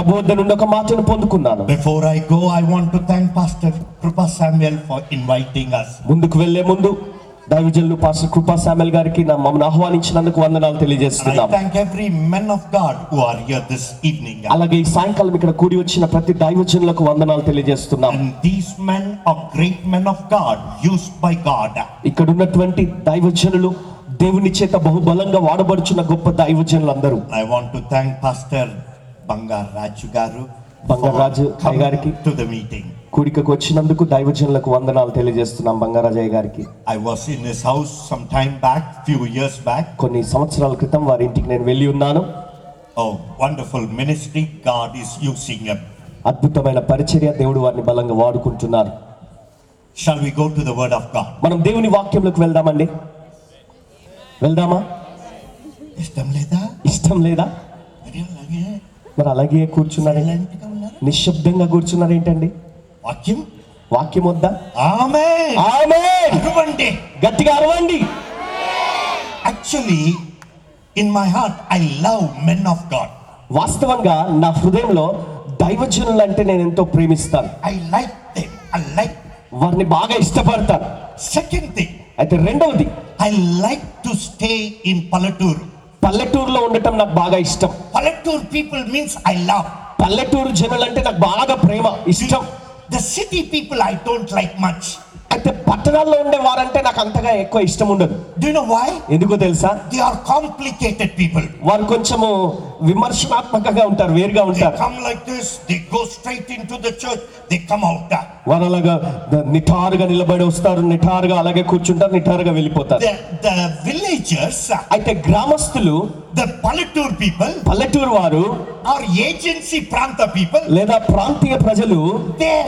ప్రభు వద్ద నుండి ఒక మాటను పొందుకున్నాను. Before I go, I want to thank Pastor Krupa Samuel for inviting us. ముందుకు వెళ్లే ముందు దైవజనులు పాస్టర్ కృపా శామ్యూల్ గారికి మమ్మల్ని ఆహ్వానించినందుకు వందనాలు తెలియజేస్తున్నాం. I thank every man of God who are here this evening. అలాగే ఈ సాయంకాలం ఇక్కడ కూడి వచ్చిన ప్రతి దైవజనులకు వందనాలు తెలియజేస్తున్నాం. And these men are great men of God used by God. ఇక్కడ ఉన్నటువంటి దైవజనులు దేవుని చేత బహుబలంగా వాడబడుచున్న గొప్ప దైవజనులు అందరూ. I want to thank Pastor Bangar Raju garu Bangarraju గారికి to the meeting. కూడికకు వచ్చినందుకు దైవజనులకు వందనాలు తెలియజేస్తున్నాం. బంగారాజయ్య గారికి I was in his house some time back, few years back. కొన్ని సంవత్సరాల క్రితం వారి ఇంటికి నేను వెళ్ళి ఉన్నాను. Oh, wonderful ministry, God is using him. అద్భుతమైన పరిచర్య, దేవుడు వారిని బలంగా వాడుకుంటున్నారు. Shall we go to the word of God? మనం దేవుని వాక్యంలోకి వెళ్దామండి. వెళ్దామా? ఇష్టం లేదా? మరి అలాగే కూర్చున్నారు, నిశ్శబ్దంగా కూర్చున్నారు ఏంటండి? వాక్యం వద్దా? ఆమేన్ ఆమేన్ అరవండి, గట్టిగా అరవండి. Actually, in my heart I love men of God. వాస్తవంగా నా హృదయంలో దైవజనులు అంటే నేను ఎంతో ప్రేమిస్తాను. I like them. వారిని బాగా ఇష్టపడతాను. Second thing, అయితే రెండవది, I like to stay in Pallatur. పల్లెటూరులో ఉండటం నాకు బాగా ఇష్టం. Pallatur people means I love. పల్లెటూరు జనులు అంటే నాకు బాగా ప్రేమ, ఇష్టం. The city people I don't like much. అయితే పట్టణాల్లో ఉండే వారంటే నాకు అంతగా ఎక్కువ ఇష్టం ఉండదు. Do you know why? ఎందుకో తెలుసా? They are complicated people. వారు కొంచెము విమర్శనాత్మకంగా ఉంటారు, వేరుగా They ఉంటారు. come like this, they go straight into the church, they come out. వారు అలాగా నిఠారుగా నిలబడి వస్తారు, నిఠారుగా అలాగే కూర్చుంటారు, నిఠారుగా వెళ్ళిపోతారు. The villagers, అయితే గ్రామస్తులు, the Pallatur people, పల్లెటూరు వారు or agency pranta people, లేదా ప్రాంతీయ ప్రజలు, their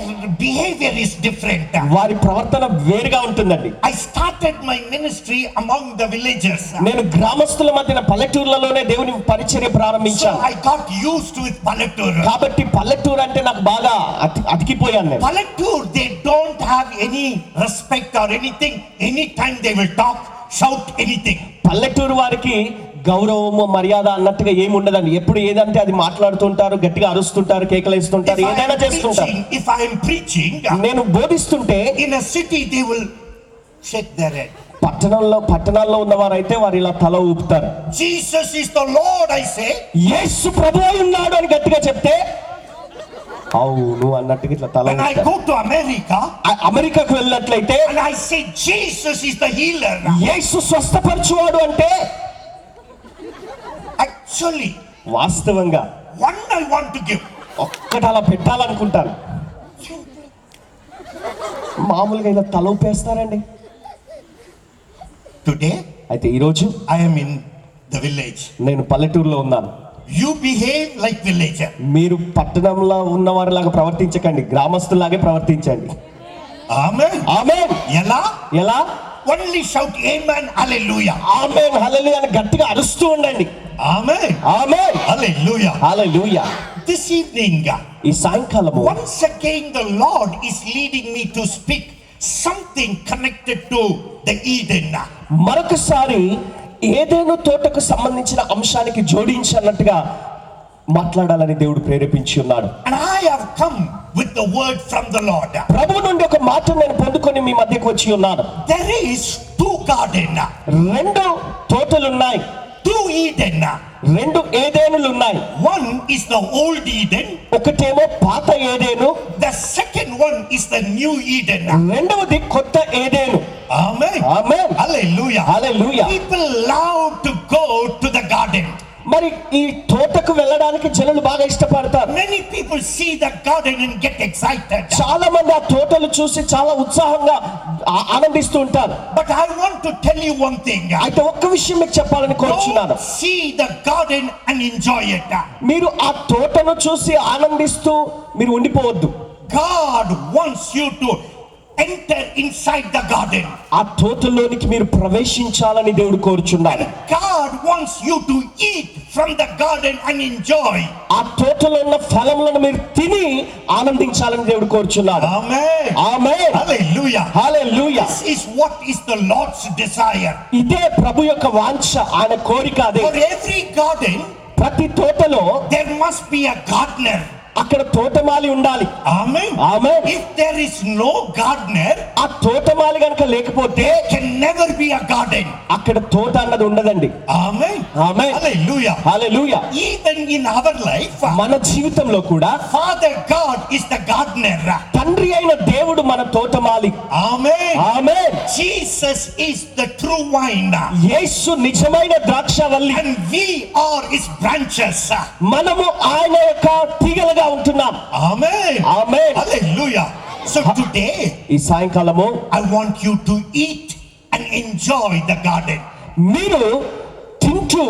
behavior is different. వారి ప్రవర్తన వేరుగా ఉంటుందండి. I started my ministry among the villagers. నేను గ్రామస్తుల మధ్యన పల్లెటూర్లలోనే దేవుని పరిచర్య So ప్రారంభించాను. I got used with Pallatur. కాబట్టి పల్లెటూరు అంటే నాకు బాగా అతికిపోయాను నేను. Pallatur, they don't have any respect or anything. Anytime they will talk, shout anything. పల్లెటూరు వారికి గౌరవము మర్యాద అన్నట్టుగా ఏమి ఉండదండి. ఎప్పుడు ఏదంటే అది మాట్లాడుతుంటారు, గట్టిగా అరుస్తుంటారు, కేకలేస్తుంటారు, ఏదైనా చేస్తుంటారు. If I am preaching, నేను బోధిస్తుంటే in a city they will shake their head. పట్టణాల్లో ఉన్నవారైతే వారు ఇలా తల ఊపుతారు. Jesus is the Lord, I say. యేసు ప్రభువే ఉన్నాడు అని గట్టిగా చెప్తే అవును అన్నట్టుగా ఇట్లా తల When I ఊపుతారు. go to America, అమెరికాకు వెళ్ళినట్లయితే and I say Jesus is the healer. యేసు స్వస్థపరచువాడు అంటే Actually, వాస్తవంగా one I want to give. ఒక్కటి అలా పెట్టాలనుకుంటాను. మామూలుగా ఇలా తల ఊపేస్తారండి. Today, అయితే ఈరోజు I am in the village. నేను పల్లెటూరులో ఉన్నాను. You behave like villager. మీరు పట్టణంలో ఉన్నవారిలాగా ప్రవర్తించకండి, గ్రామస్తులాగే ప్రవర్తించండి. Amen. ఆమేన్. ఎలా? Only shout amen, hallelujah. ఆమేన్ హల్లెలూయా అని గట్టిగా అరుస్తూ ఉండండి. Amen. Amen Hallelujah. Hallelujah. This evening, ఈ సాయంకాలము once again the Lord is leading me to speak something connected to the Eden. మరొకసారి ఏదైనా తోటకు సంబంధించిన అంశానికి జోడించినట్టుగా మాట్లాడాలని దేవుడు ప్రేరేపించి ఉన్నాడు. And I have come with the word from the Lord. ప్రభువు నుండి ఒక మాట నేను పొందుకొని మీ మధ్యకు వచ్చి ఉన్నాను. There is two garden, రెండు తోటలు ఉన్నాయి, two Eden. రెండు ఏదెనులు ఉన్నాయి. One is the old Eden, ఒకటేమో పాత ఏదెను, the second one is the new Eden. రెండవది కొత్త ఏదెను. Amen. Amen Hallelujah. Hallelujah. People love to go to the garden. మరి ఈ తోటకు వెళ్ళడానికి జనులు బాగా ఇష్టపడతారు. Many people see the garden and get excited. చాలా మంది ఆ తోటలు చూసి చాలా ఉత్సాహంగా ఆనందిస్తూ ఉంటారు. But I want to tell you one thing. అయితే ఒక్క విషయం మీకు చెప్పాలని కోరుచున్నాను. Don't see the garden and enjoy it. మీరు ఆ తోటను చూసి ఆనందిస్తూ మీరు ఉండిపోవద్దు. God wants you to enter inside the garden. ఆ తోటలోనికి మీరు ప్రవేశించాలని దేవుడు కోరుచున్నాడు. God wants you to eat from the garden and enjoy. ఆ తోటలో ఉన్న ఫలములను మీరు తిని ఆనందించాలని దేవుడు కోరుచున్నాడు. Amen. Amen Hallelujah. Hallelujah. This is what is the Lord's desire. ఇదే ప్రభు యొక్క వాంఛ, ఆయన కోరిక అదే. For every garden, ప్రతి తోటలో there must be a gardener. అక్కడ తోటమాలి ఉండాలి. Amen. Amen. If there is no gardener, ఆ తోటమాలి గనుక లేకపోతే there can never be a garden. అక్కడ తోట అన్నది ఉండదండి. Amen. Amen. Hallelujah. Hallelujah. Even in our life, మన జీవితంలో కూడా Father God is the gardener. తండ్రి అయిన దేవుడు మన తోటమాలి. Amen. Amen. Jesus is the true vine, యేసు నిజమైన ద్రాక్షవల్లి. and we are his branches. మనము ఆయన యొక్క తీగలుగా ఉంటున్నాం. Amen. ఆమేన్. Hallelujah. So today, ఈ సాయంకాలము I want you to eat and enjoy the garden. మీరు తింటూ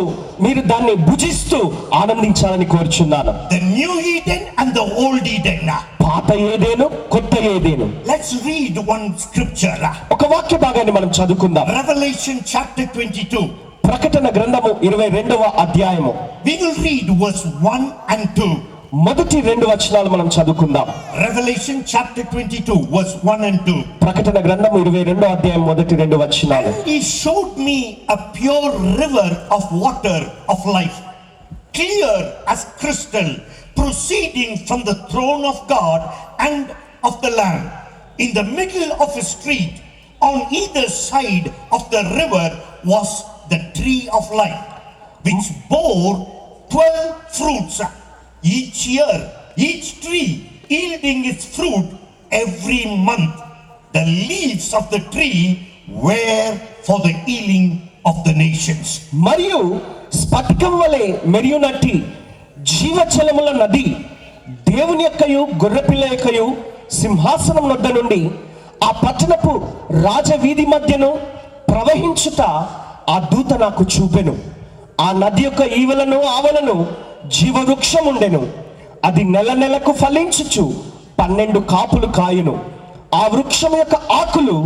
మీరు దాన్ని భుజిస్తూ ఆనందించాలని కోరుచున్నాను. The new Eden and the old Eden. పాత ఏదేను కొత్త Eden. Let's read one scripture. ఒక వాక్య భాగాన్ని మనం చదువుకుందాం. Revelation chapter 22. ప్రకటన గ్రంథము 22వ అధ్యాయము We will read verse 1 and 2. మొదటి 2 వచనాలు మనం చదువుకుందాం. Revelation chapter 22 verse 1 and 2. ప్రకటన గ్రంథము 22వ అధ్యాయం మొదటి 2 వచనాలు. And he showed me a pure river of water of life, clear as crystal, proceeding from the throne of God and of the Lamb. In the middle of a street, on either side of the river was the tree of life, which bore 12 fruits each year, each tree yielding its fruit every month. The leaves of the tree were for the healing of the nations. మరియు స్ఫటికం వలె మెరియునట్టి జీవజలముల నది దేవుని యొక్కయు గొర్రెపిల్ల యొక్కయు సింహాసనం వద్ద నుండి ఆ పట్టణపు రాజవీధి మధ్యను ప్రవహించుట ఆ దూత నాకు చూపెను. ఆ నది యొక్క ఈవలను ఆవలను జీవవృక్షం ఉండెను. అది నెల నెలకు ఫలించుచు 12 కాపులు కాయును. ఆ వృక్షం యొక్క ఆకులు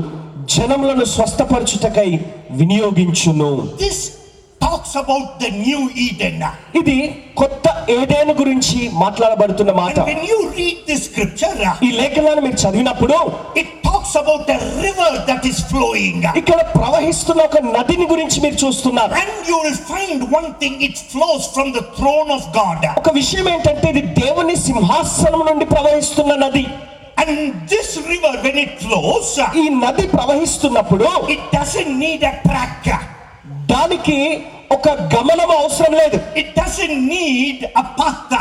జనములను స్వస్థపరచుటకై వినియోగించును. This talks about the new Eden. ఇది కొత్త ఏదెను గురించి మాట్లాడబడుతున్న మాట. And when you read this scripture, ఈ లేఖనాన్ని మీరు చదివినప్పుడు it talks about a river that is flowing. ఇక్కడ ప్రవహిస్తున్న ఒక నదిని గురించి మీరు చూస్తున్నారు. And you will find one thing, it flows from the throne of God. ఒక విషయం ఏంటంటే ఇది దేవుని సింహాసనం నుండి ప్రవహిస్తున్న నది. And this river, when it flows, ఈ నది ప్రవహిస్తున్నప్పుడు it doesn't need a track. దానికి ఒక గమనం అవసరం లేదు. It doesn't need a path.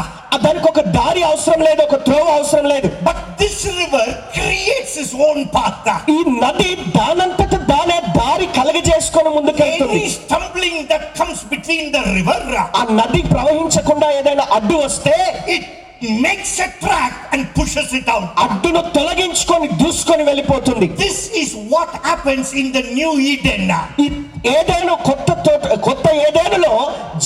దానికి ఒక దారి అవసరం లేదు, ఒక త్రోవ అవసరం లేదు. But this river creates its own path. ఈ నది దానంతట దానే దారి కలగజేసుకొని ముందుకెళ్తుంది. Any stumbling that comes between the river, ఆ నది ప్రవహించకుండా ఏదైనా అడ్డు వస్తే it makes a track and pushes it out. అడ్డును తొలగించుకొని దూసుకొని వెళ్ళిపోతుంది. This is what happens in the new Eden. ఈ ఏదైనా కొత్త ఏదైనాలో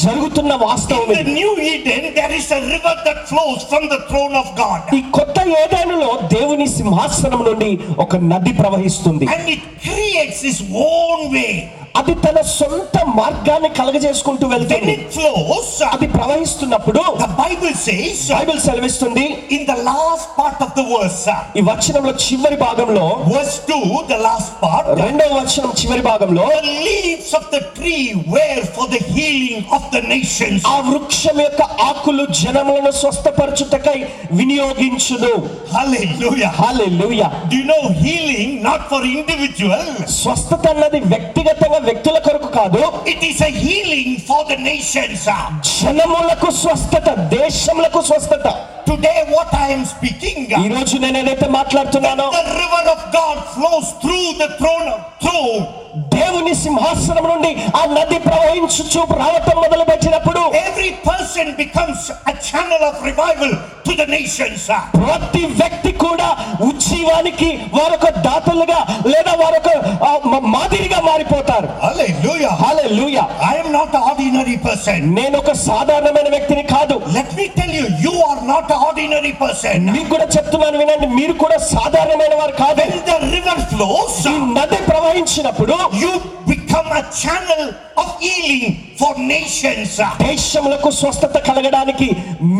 జరుగుతున్న వాస్తవం In the ఇది. new Eden, there is a river that flows from the throne of God. ఈ కొత్త ఏదైనాలో దేవుని సింహాసనం నుండి ఒక నది ప్రవహిస్తుంది. And it creates its own way. అది తన సొంత మార్గాన్ని కలగజేసుకుంటూ When వెళ్తుంది. it flows, అది ప్రవహిస్తున్నప్పుడు the Bible says, బైబిల్ సెలవిస్తుంది in the last part of the verse, ఈ వచనంలో చివరి భాగంలో verse 2, the last part, 2వ వచనం చివరి భాగంలో the leaves of the tree were for the healing of the nations. ఆ వృక్షం యొక్క ఆకులు జనములను స్వస్థపరచుటకై వినియోగించును. Hallelujah. Hallelujah. Do you know healing not for individual? స్వస్థత అన్నది వ్యక్తిగతంగా వ్యక్తుల కొరకు కాదు, It is a healing for the nations. జనములకు స్వస్థత, దేశములకు స్వస్థత. Today what I am speaking, ఈ రోజు నేను ఏదైతే మాట్లాడుతున్నానో the river of God flows through the throne, through దేవుని సింహాసనం నుండి ఆ నది ప్రవహించుచు రావటం మొదలు పెట్టినప్పుడు every person becomes a channel of revival to the nations. ప్రతి వ్యక్తి కూడా ఉజ్జీవానికి వారొక దాతలుగా లేదా వారొక మాదిరిగా మారిపోతారు. Hallelujah. Hallelujah. I am not an ordinary person. నేను ఒక సాధారణమైన వ్యక్తిని కాదు. Let me tell you, you are not an ordinary person. మీకు కూడా చెప్తున్నాను వినండి, మీరు కూడా సాధారణమైన వారు కాదు. When the river flows, ఈ నది ప్రవహించినప్పుడు you become become a channel of healing for nations. దేశములకు స్వస్థత కలగడానికి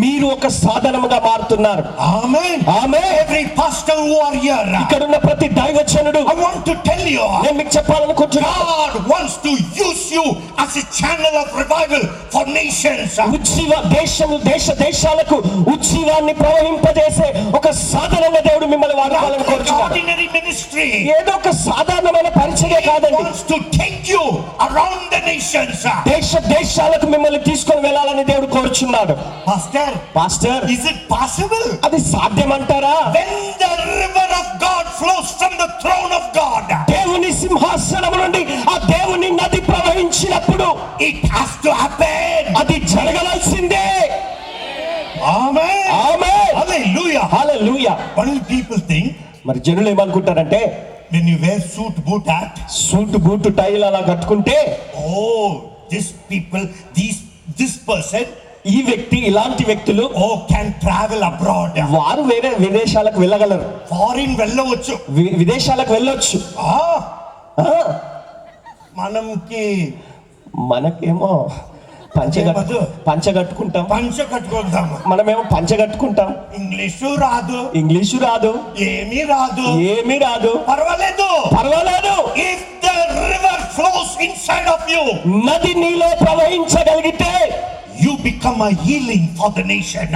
మీరు ఒక సాధనముగా మారుతున్నారు. Amen. Amen. Every pastor who are here, ఇక్కడ ఉన్న ప్రతి దైవజనుడు I want to tell you, నేను మీకు చెప్పాలనుకుంటున్నాను, God wants to use you as a channel of revival for nations. ఉజ్జీవ దేశాలకు ఉజ్జీవాన్ని ప్రవహింపజేసే ఒక సాధనంగా దేవుడు మిమ్మల్ని వాడుకోవాలని Not an కోరుచున్నాడు. ordinary ministry. ఏదో ఒక సాధారణమైన పరిచర్య He కాదండి, wants to take you around the nations. దేశాలకు మిమ్మల్ని తీసుకొని వెళ్ళాలని దేవుడు కోరుచున్నాడు. Pastor, Is it possible? అది సాధ్యమంటారా? When the river of God flows from the throne of God, దేవుని సింహాసనం నుండి ఆ దేవుని నది ప్రవహించినప్పుడు it has to happen. అది జరగవలసిందే. Amen. Amen. Hallelujah. Hallelujah. What will people think మరి జనులు ఏమనుకుంటారంటే, when you wear suit, boot, hat? Suit boot టైల్ అలా కట్టుకుంటే, Oh, this person, ఈ వ్యక్తి, ఇలాంటి వ్యక్తులు can travel abroad. వారు వేరే విదేశాలకు వెళ్ళగలరు, Foreign వెళ్ళవచ్చు. విదేశాలకు వెళ్ళొచ్చు. మనకి మనకేమో పంచ కట్టుకుంటాం, పంచ కట్టుకుందాము. మనమేమో పంచ కట్టుకుంటాం, ఇంగ్లీషు రాదు, ఇంగ్లీషు రాదు, ఏమీ రాదు. పర్వాలేదు. If the river flows inside of you, నది నీలో ప్రవహించగలిగితే you become a healing for the nation.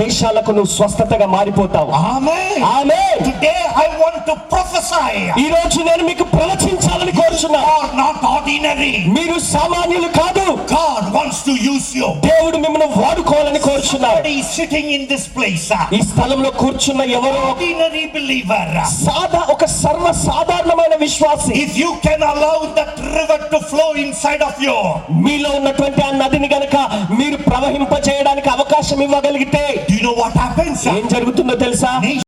దేశాలకు నువ్వు స్వస్థతగా మారిపోతావు. Amen. Amen. Today I want to prophesy. ఈ రోజు నేను మీకు ప్రవచించాలని కోరుచున్నా. You are not ordinary. మీరు సామాన్యులు కాదు. God wants to use you. దేవుడు మిమ్మల్ని వాడుకోవాలని కోరుచున్నాడు. Somebody is sitting in this place. ఈ స్థలంలో కూర్చున్న ఎవరో Ordinary believer. ఒక సర్వసాధారణమైన విశ్వాసి. If you can allow that river to flow inside of you, మీలో ఉన్నటువంటి ఆ నదిని గనక మీరు ప్రవహింప చేయడానికి అవకాశం ఇవ్వగలిగితే do you know what happens? ఏం జరుగుతుందో తెలుసా?